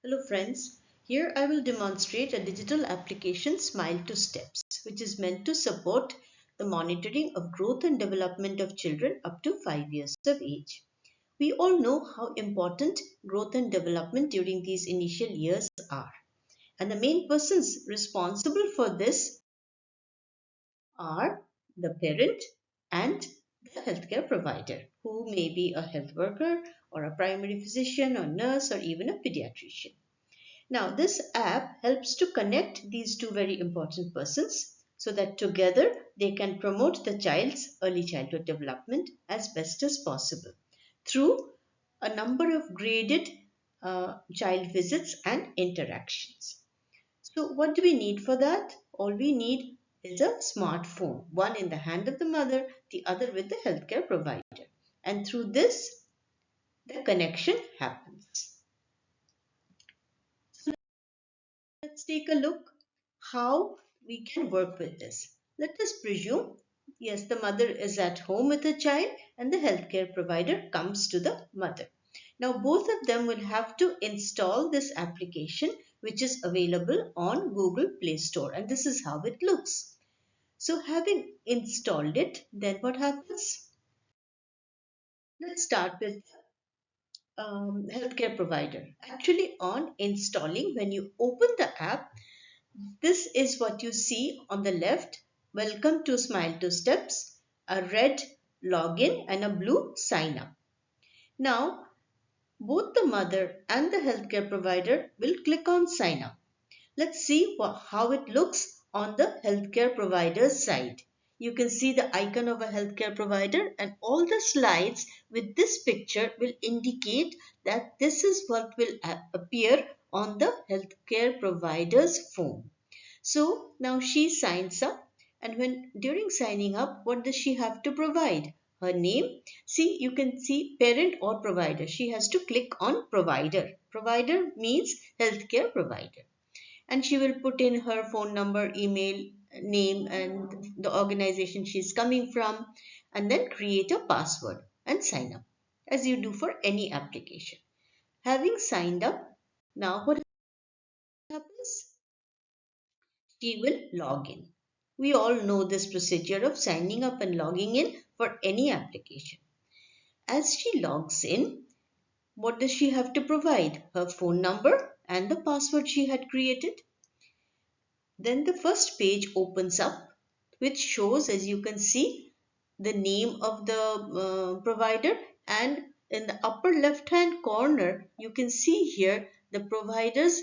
Hello friends, here I will demonstrate a digital application Smile to Steps, which is meant to support the monitoring of growth and development of children up to 5 years of age. We all know how important growth and development during these initial years are. And the main persons responsible for this are the parent and the healthcare provider, who may be a health worker or a primary physician or nurse or even a pediatrician. Now, this app helps to connect these two very important persons so that together they can promote the child's early childhood development as best as possible through a number of graded child visits and interactions. So, what do we need for that? All we need is a smartphone, one in the hand of the mother, the other with the healthcare provider. And through this, the connection happens. Let's take a look how we can work with this. Let us presume, yes, the mother is at home with the child and the healthcare provider comes to the mother. Now, both of them will have to install this application, which is available on Google Play Store, and this is how it looks. So, having installed it, then what happens? Let's start with healthcare provider. Actually, on installing, when you open the app, this is what you see on the left. Welcome to Smile to Steps, a red login and a blue sign up. Now, both the mother and the healthcare provider will click on sign up. Let's see how it looks on the healthcare provider's side. You can see the icon of a healthcare provider, and all the slides with this picture will indicate that this is what will appear on the healthcare provider's phone. So now she signs up, and when during signing up, what does she have to provide? Her name. See, you can see parent or provider. She has to click on provider. Provider means healthcare provider. And she will put in her phone number, email, name, and the organization she's coming from, and then create a password and sign up as you do for any application. Having signed up, now what happens? She will log in. We all know this procedure of signing up and logging in for any application. As she logs in, what does she have to provide? Her phone number and the password she had created. Then the first page opens up, which shows, as you can see, the name of the provider, and in the upper left hand corner you can see here the provider's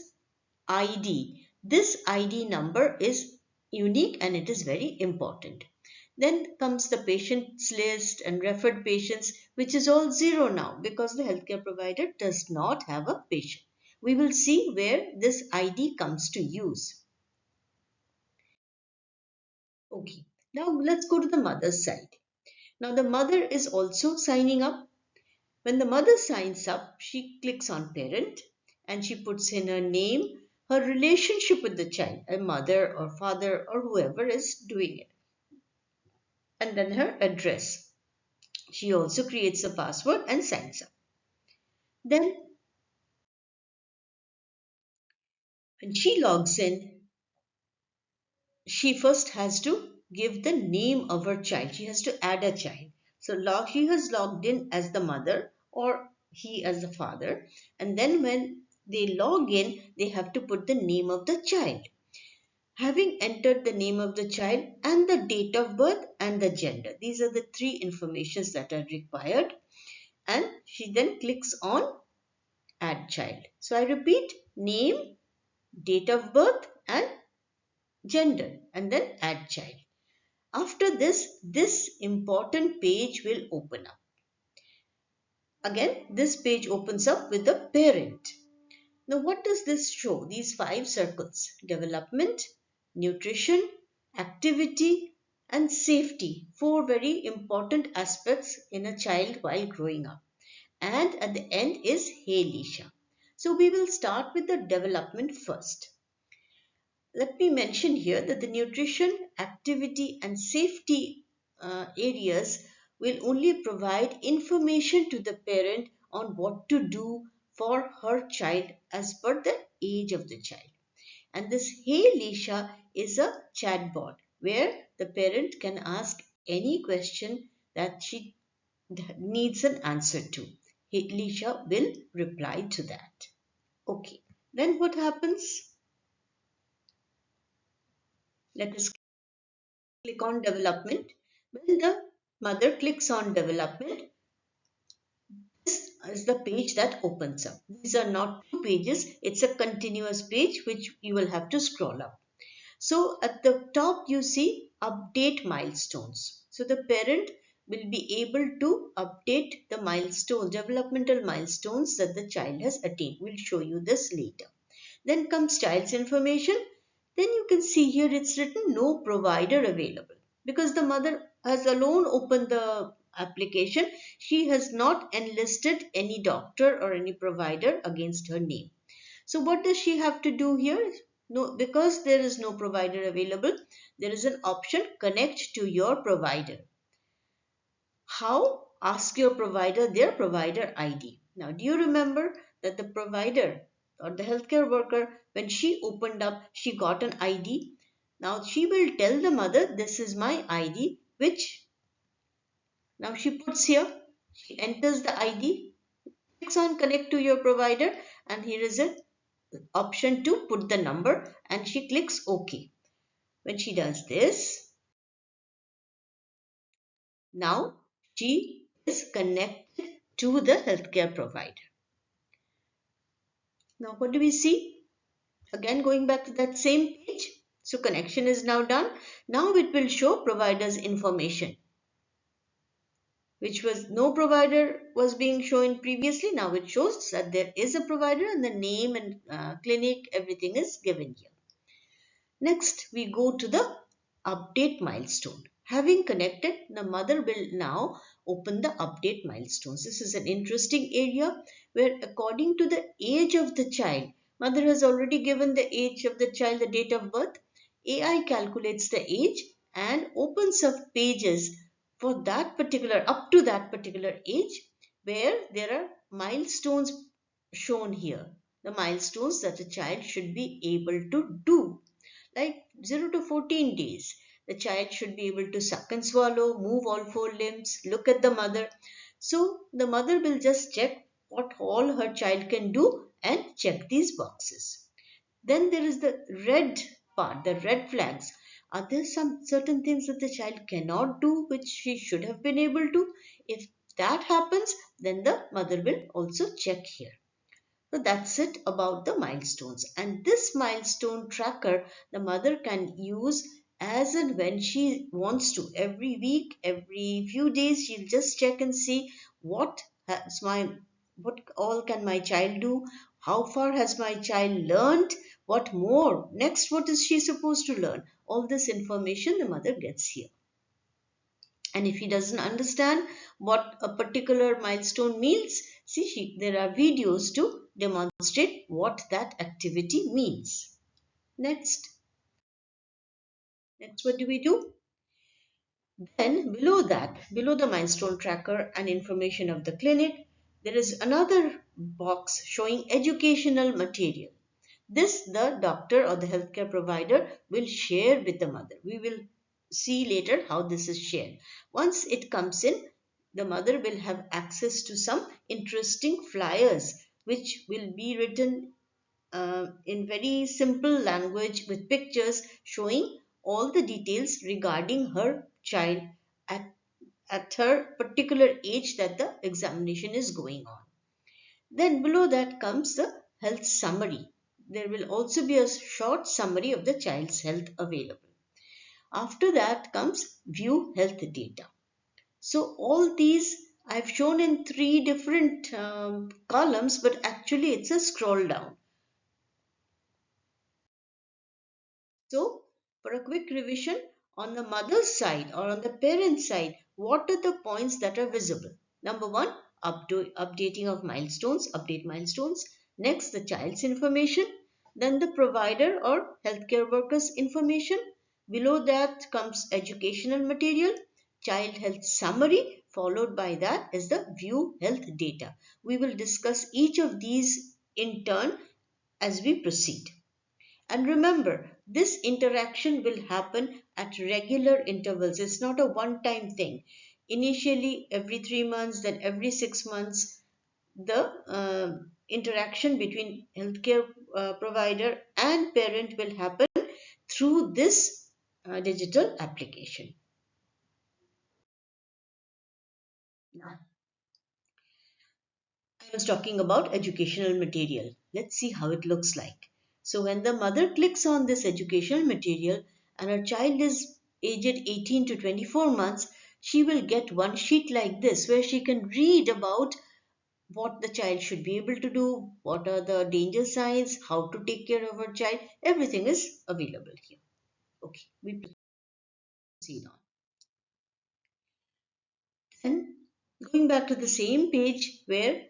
ID. This ID number is unique and it is very important. Then comes the patients list and referred patients, which is all zero now because the healthcare provider does not have a patient. We will see where this ID comes to use. Okay, now let's go to the mother's side. Now the mother is also signing up. When the mother signs up, she clicks on parent and she puts in her name, her relationship with the child, a mother or father or whoever is doing it, and then her address. She also creates a password and signs up. Then when she logs in, she first has to give the name of her child. She has to add a child. So she has logged in as the mother or he as the father. And then when they log in, they have to put the name of the child. Having entered the name of the child and the date of birth and the gender. These are the three informations that are required. And she then clicks on add child. So I repeat, name, date of birth and gender, and then add child. After this important page will open up. Again, this page opens up with the parent. Now, what does this show? These 5 circles: development, nutrition, activity, and safety. 4 very important aspects in a child while growing up. And at the end is Hey Lisha. So, we will start with the development first. Let me mention here that the nutrition, activity, and safety areas will only provide information to the parent on what to do for her child as per the age of the child. And this Hey Lisha is a chatbot where the parent can ask any question that she needs an answer to. Hey Lisha will reply to that. Okay, then what happens? Let us click on development. When the mother clicks on development, this is the page that opens up. These are not two pages, it's a continuous page which you will have to scroll up. So at the top you see update milestones. So the parent will be able to update the milestones, developmental milestones that the child has attained. We'll show you this later. Then comes child's information. Then you can see here it's written no provider available because the mother has alone opened the application. She has not enlisted any doctor or any provider against her name. So what does she have to do here? No, because there is no provider available, there is an option connect to your provider. How? Ask your provider their provider ID. Now, do you remember that the provider or the healthcare worker, when she opened up, she got an ID. Now, she will tell the mother, this is my ID, which now she puts here. She enters the ID, clicks on connect to your provider, and here is a option to put the number, and she clicks OK. When she does this, now she is connected to the healthcare provider. Now what do we see? Again going back to that same page. So connection is now done. Now it will show provider's information, which was no provider was being shown previously. Now it shows that there is a provider and the name and clinic, everything is given here. Next, we go to the update milestone. Having connected, the mother will now open the update milestones. This is an interesting area where according to the age of the child, mother has already given the age of the child, the date of birth. AI calculates the age and opens up pages for that particular, up to that particular age, where there are milestones shown here. The milestones that a child should be able to do, like 0 to 14 days. The child should be able to suck and swallow, move all four limbs, look at the mother. So the mother will just check what all her child can do and check these boxes. Then there is the red part, the red flags. Are there some certain things that the child cannot do which she should have been able to? If that happens, then the mother will also check here. So that's it about the milestones. And this milestone tracker, the mother can use as and when she wants to. Every week, every few days, she'll just check and see what all can my child do, how far has my child learned, what more, next what is she supposed to learn. All this information the mother gets here. And if he doesn't understand what a particular milestone means, see, there are videos to demonstrate what that activity means. Next, what do we do? Then below that, below the milestone tracker and information of the clinic, there is another box showing educational material. This the doctor or the healthcare provider will share with the mother. We will see later how this is shared. Once it comes in, the mother will have access to some interesting flyers which will be written in very simple language with pictures showing all the details regarding her child at, at her particular age that the examination is going on. Then below that comes the health summary. There will also be a short summary of the child's health available. After that comes view health data. So all these I've shown in three different columns, but actually it's a scroll down. So for a quick revision, on the mother's side or on the parent's side, what are the points that are visible? Number one, updating of milestones, update milestones. Next, the child's information. Then the provider or healthcare worker's information. Below that comes educational material, child health summary, Followed by that is the view health data. We will discuss each of these in turn as we proceed. And remember, this interaction will happen at regular intervals. It's not a one time thing. Initially, every 3 months, then every 6 months, the interaction between healthcare provider and parent will happen through this digital application. Now, I was talking about educational material. Let's see how it looks like. So when the mother clicks on this educational material and her child is aged 18 to 24 months, she will get one sheet like this where she can read about what the child should be able to do, what are the danger signs, how to take care of her child. Everything is available here. Okay, we proceed on. And going back to the same page where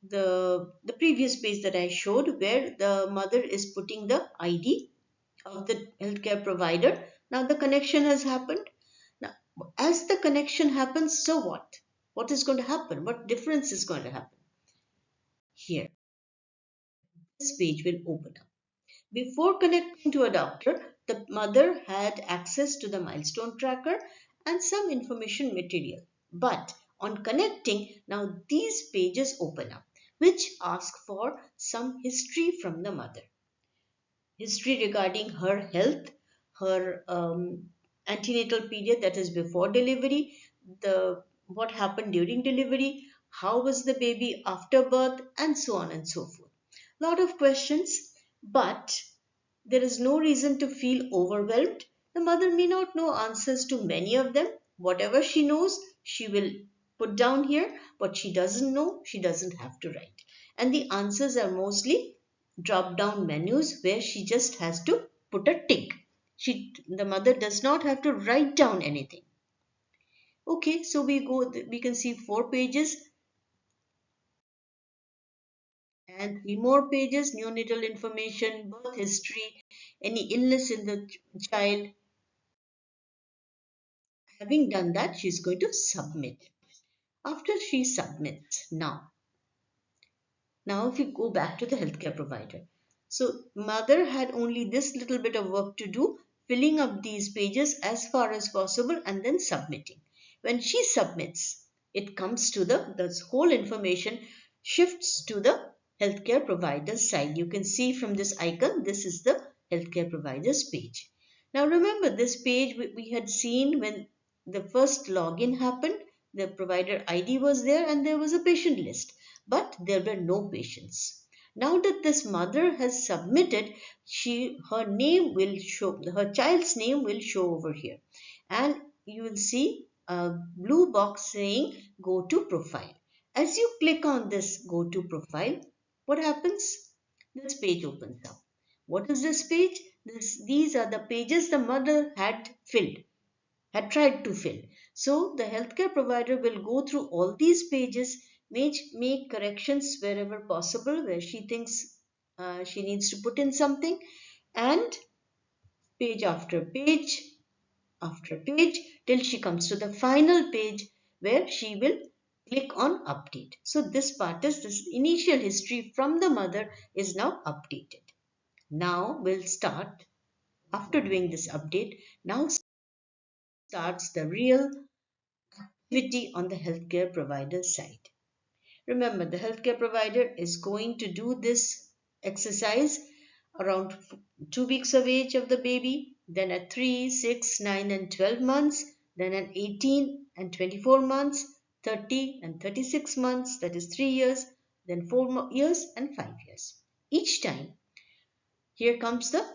the previous page that I showed, where the mother is putting the ID of the healthcare provider. Now the connection has happened. Now, as the connection happens, so what? What is going to happen? What difference is going to happen? Here, this page will open up. Before connecting to a doctor, the mother had access to the milestone tracker and some information material. But on connecting, now these pages open up, which ask for some history from the mother. History regarding her health, her antenatal period, that is before delivery, the what happened during delivery, how was the baby after birth, and so on and so forth. Lot of questions, but there is no reason to feel overwhelmed. The mother may not know answers to many of them. Whatever she knows, she will put down here. What she doesn't know, she doesn't have to write. And the answers are mostly drop down menus where she just has to put a tick. The mother does not have to write down anything. Okay, so we can see 4 pages and 3 more pages: neonatal information, birth history, any illness in the child. Having done that, she's going to submit. After she submits, now if we go back to the healthcare provider. So mother had only this little bit of work to do, filling up these pages as far as possible and then submitting. When she submits, it comes to this whole information shifts to the healthcare provider's side. You can see from this icon, this is the healthcare provider's page. Now remember, this page we had seen when the first login happened. The provider ID was there and there was a patient list, but there were no patients. Now that this mother has submitted, her name will show, her child's name will show over here, and you will see a blue box saying go to profile. As you click on this go to profile, what happens? This page opens up. What is this page? These are the pages the mother had tried to fill. So the healthcare provider will go through all these pages, make corrections wherever possible, where she thinks she needs to put in something, and page after page till she comes to the final page where she will click on update. So this part is this initial history from the mother is now updated. Now we'll start after doing this update. Now starts the real activity on the healthcare provider side. Remember, the healthcare provider is going to do this exercise around 2 weeks of age of the baby, then at 3, 6, 9, and 12 months, then at 18 and 24 months, 30 and 36 months, that is 3 years, then 4 years and 5 years. Each time, here comes the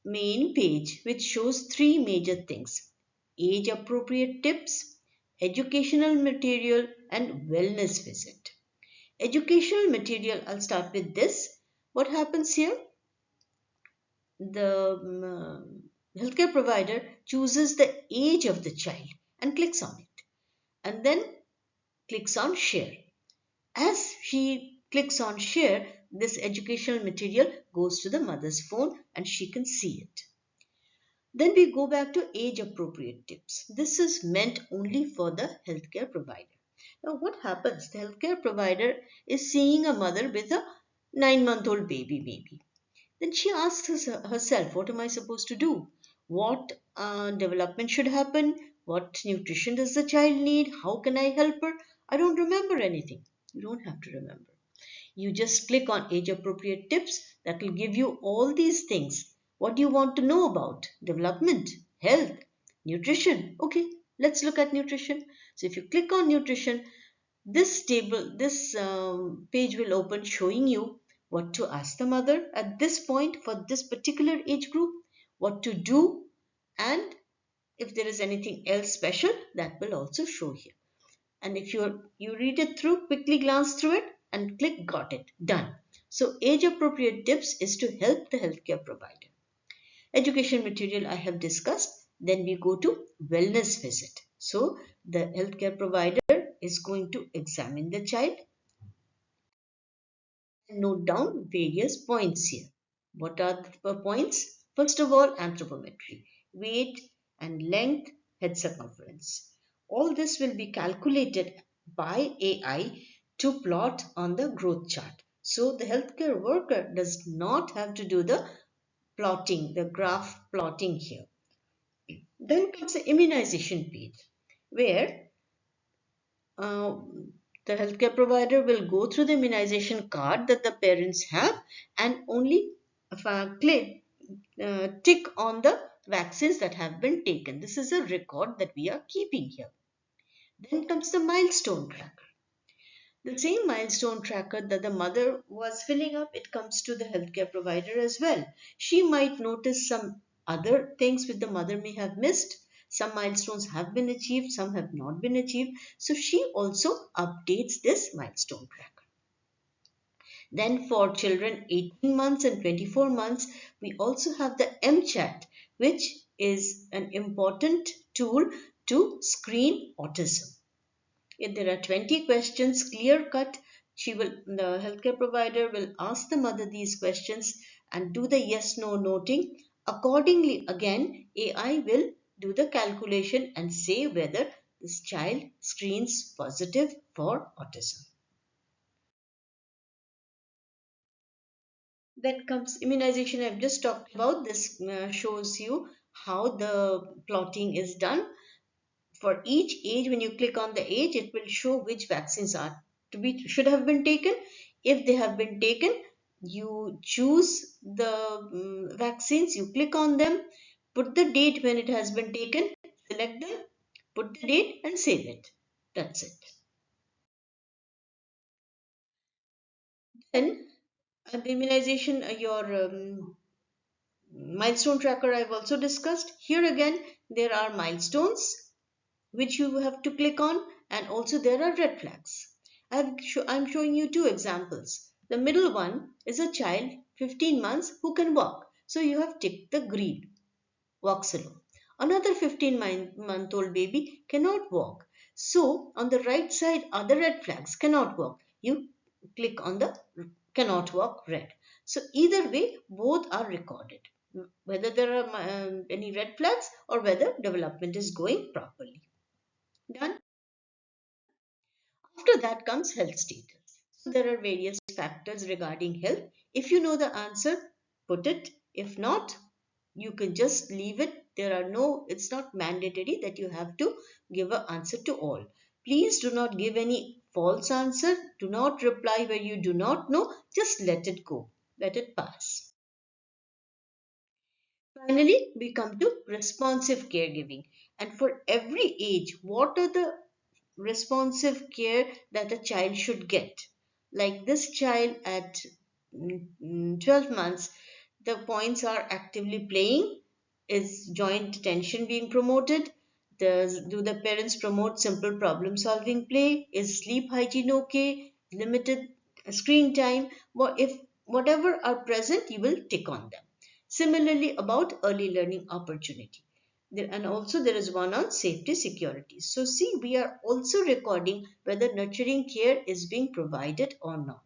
main page which shows 3 major things: age appropriate tips, educational material, and wellness visit. Educational material, I'll start with this. What happens here? The healthcare provider chooses the age of the child and clicks on it, and then clicks on share. As she clicks on share, this educational material goes to the mother's phone and she can see it. Then we go back to age appropriate tips. This is meant only for the healthcare provider. Now, what happens? The healthcare provider is seeing a mother with a 9-month-old baby, maybe. Then she asks herself, what am I supposed to do? What development should happen? What nutrition does the child need? How can I help her? I don't remember anything. You don't have to remember. You just click on age appropriate tips that will give you all these things. What do you want to know about? Development, health, nutrition. Okay, let's look at nutrition. So if you click on nutrition, this page will open showing you what to ask the mother at this point for this particular age group, what to do, and if there is anything else special that will also show here. And if you read it through, quickly glance through it and click got it, done. So age appropriate tips is to help the healthcare provider. Education material I have discussed. Then we go to wellness visit. So the healthcare provider is going to examine the child and note down various points here. What are the points? First of all, anthropometry, weight and length, head circumference. All this will be calculated by AI to plot on the growth chart. So the healthcare worker does not have to do the plotting, the graph plotting here. Then comes the immunization page, where uh, the healthcare provider will go through the immunization card that the parents have and only click, tick on the vaccines that have been taken. This is a record that we are keeping here. Then comes the milestone tracker. The same milestone tracker that the mother was filling up, it comes to the healthcare provider as well. She might notice some other things which the mother may have missed. Some milestones have been achieved, some have not been achieved. So she also updates this milestone tracker. Then for children 18 months and 24 months, we also have the MChat, which is an important tool to screen autism. If there are 20 questions clear cut, the healthcare provider will ask the mother these questions and do the yes no noting. Accordingly, again, AI will do the calculation and say whether this child screens positive for autism. Then comes immunization. I've just talked about this. Shows you how the plotting is done. For each age, when you click on the age, it will show which vaccines are to be should have been taken. If they have been taken, you choose the vaccines, you click on them, put the date when it has been taken, select them, put the date and save it. That's it. Then the immunization, your milestone tracker I've also discussed. Here again, there are milestones which you have to click on, and also there are red flags. I'm showing you two examples. The middle one is a child 15 months who can walk. So you have ticked the green, walks alone. Another 15-month-old baby cannot walk. So on the right side are the red flags, cannot walk. You click on the cannot walk red. So either way, both are recorded. Whether there are any red flags or whether development is going properly. Done. After that comes health status. So there are various factors regarding health. If you know the answer, put it. If not, you can just leave it. It's not mandatory that you have to give an answer to all. Please do not give any false answer. Do not reply where you do not know. Just let it go. Let it pass. Finally, we come to responsive caregiving. And for every age, what are the responsive care that a child should get? Like this child at 12 months, the points are actively playing. Is joint attention being promoted? Do the parents promote simple problem solving play? Is sleep hygiene okay? Limited screen time? If whatever are present, you will tick on them. Similarly, about early learning opportunity. And also there is one on safety security. So see, we are also recording whether nurturing care is being provided or not.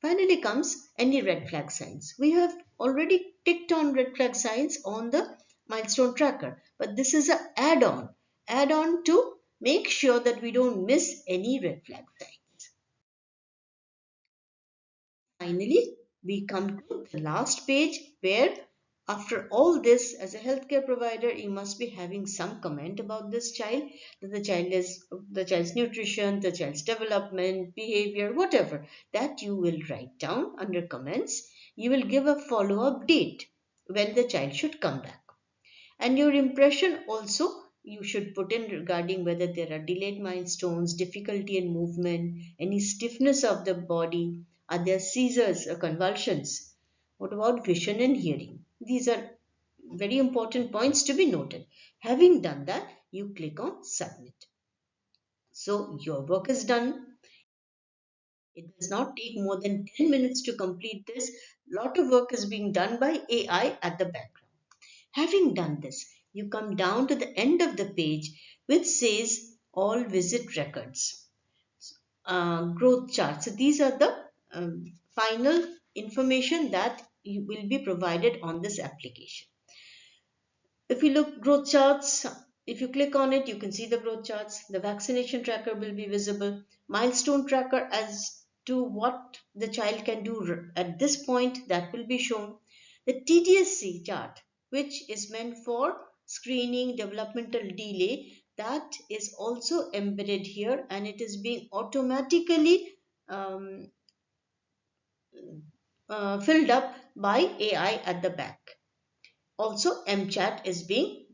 Finally comes any red flag signs. We have already ticked on red flag signs on the milestone tracker, but this is a add on to make sure that we don't miss any red flag signs. Finally, we come to the last page where, after all this, as a healthcare provider, you must be having some comment about this child, that the child's nutrition, the child's development, behavior, whatever that you will write down under comments. You will give a follow-up date when the child should come back. And your impression also you should put in regarding whether there are delayed milestones, difficulty in movement, any stiffness of the body, are there seizures or convulsions? What about vision and hearing? These are very important points to be noted. Having done that, you click on submit. So your work is done. It does not take more than 10 minutes to complete this. Lot of work is being done by AI at the background. Having done this, you come down to the end of the page which says all visit records, growth charts. So these are the final information that will be provided on this application. If we look growth charts, if you click on it, you can see the growth charts. The vaccination tracker will be visible. Milestone tracker as to what the child can do at this point, that will be shown. The TDSC chart, which is meant for screening developmental delay, that is also embedded here, and it is being automatically um, filled up by AI at the back. Also, MChat is being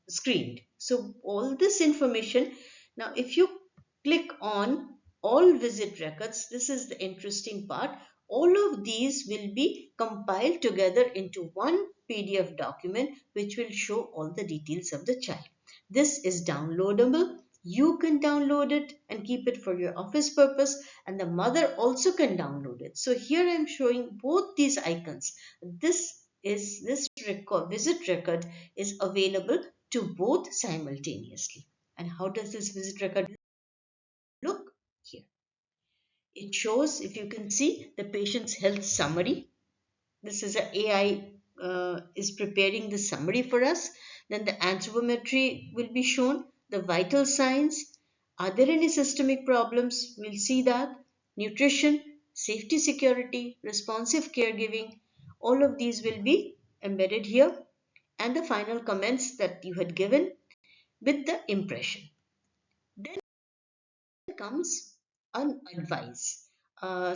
screened. So all this information, now if you click on all visit records, this is the interesting part. All of these will be compiled together into one PDF document which will show all the details of the child. This is downloadable. You can download it and keep it for your office purpose, and the mother also can download it. So here I am showing both these icons. This visit record is available to both simultaneously. And how does this visit record look? Here it shows, if you can see, the patient's health summary. This is a AI is preparing the summary for us. Then the anthropometry will be shown, the vital signs. Are there any systemic problems? We'll see that. Nutrition, safety, security, responsive caregiving, all of these will be embedded here. And the final comments that you had given with the impression. Then comes an advice.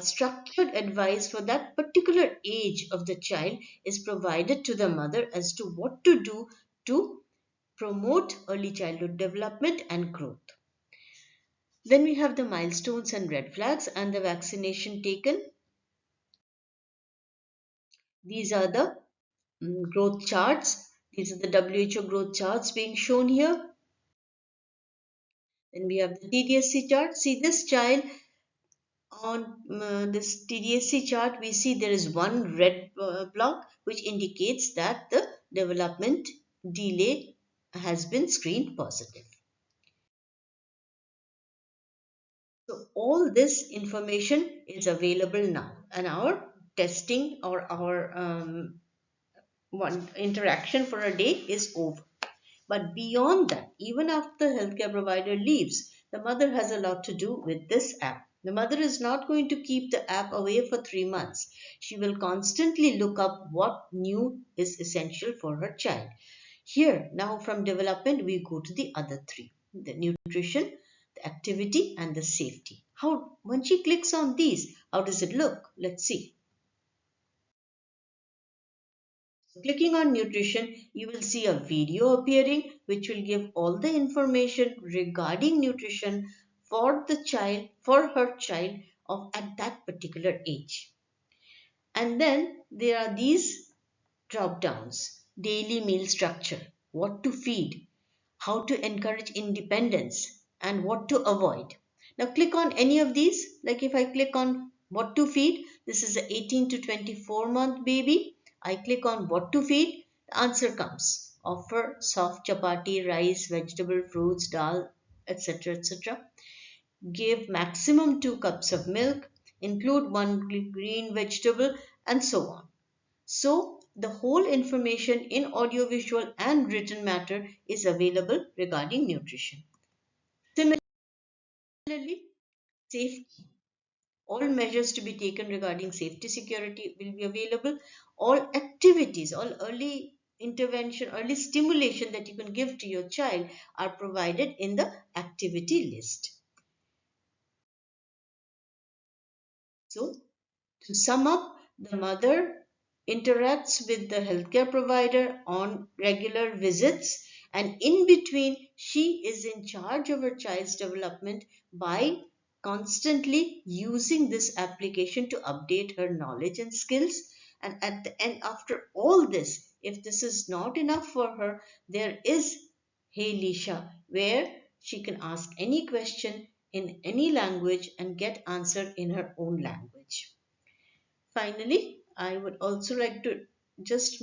Structured advice for that particular age of the child is provided to the mother as to what to do to promote early childhood development and growth. Then we have the milestones and red flags and the vaccination taken. These are the growth charts. These are the WHO growth charts being shown here. Then we have the TDSC chart. See, this child on this TDSC chart, we see there is one red block which indicates that the development delay has been screened positive. So all this information is available now, and our testing or our one interaction for a day is over. But beyond that, even after the healthcare provider leaves, the mother has a lot to do with this app. The mother is not going to keep the app away for 3 months. She will constantly look up what new is essential for her child. Here, now from development, we go to the other three: the nutrition, the activity, and the safety. How, when she clicks on these, how does it look? Let's see. Clicking on nutrition, you will see a video appearing which will give all the information regarding nutrition for the child, for her child of at that particular age. And then there are these drop downs: daily meal structure, what to feed, how to encourage independence, and what to avoid. Now click on any of these. Like if I click on what to feed, this is a 18 to 24-month baby. I click on what to feed, the answer comes. Offer soft chapati, rice, vegetable, fruits, dal, etc. etc. Give maximum 2 cups of milk, include one green vegetable, and so on. So the whole information in audiovisual and written matter is available regarding nutrition. Similarly, safety. All measures to be taken regarding safety security will be available. All activities, all early intervention, early stimulation that you can give to your child are provided in the activity list. So, to sum up, the mother interacts with the healthcare provider on regular visits, and in between, she is in charge of her child's development by constantly using this application to update her knowledge and skills. And at the end, after all this, if this is not enough for her, there is Hey Lisha, where she can ask any question in any language and get answered in her own language. Finally, I would also like to just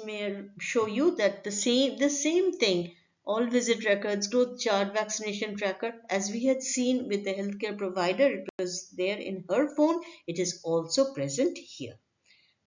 show you that the same thing, all visit records, growth chart, vaccination tracker, as we had seen with the healthcare provider, it was there in her phone, it is also present here.